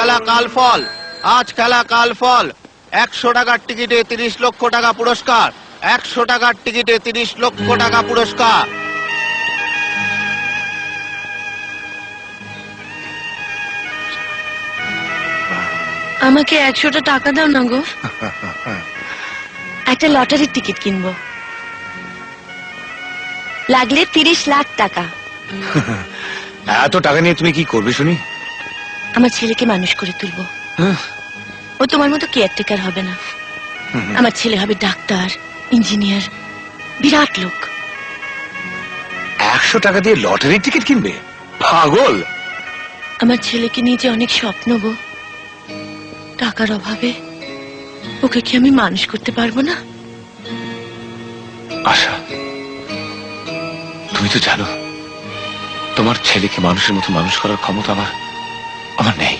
খেলা কাল ফল, আজ খেলা কাল ফল। 100 টাকার টিকিটে 30 লক্ষ টাকা পুরস্কার, 100 টাকার টিকিটে 30 লক্ষ টাকা পুরস্কার। আমাকে 100টা টাকা দাও না গো, একটা লটারির টিকিট কিনবো, লাগলে 30 লাখ টাকা। এত টাকা নিয়ে তুমি কি করবে শুনি? আমার ছেলেকে মানুষ করে তুলবো। ও তোমার মতো কেয়ারটেকার হবে না, আমার ছেলে হবে ডাক্তার, ইঞ্জিনিয়ার, বিরাট লোক। 100 টাকা দিয়ে লটারির টিকিট কিনবে? পাগল। আমার ছেলেকে নিয়ে যে অনেক স্বপ্ন গো, টাকার অভাবে ওকে কি আমি মানুষ করতে পারবো না? আশা, তুমি তো জানো তোমার ছেলেকে মানুষের মতো মানুষ করার ক্ষমতা আমার নেই।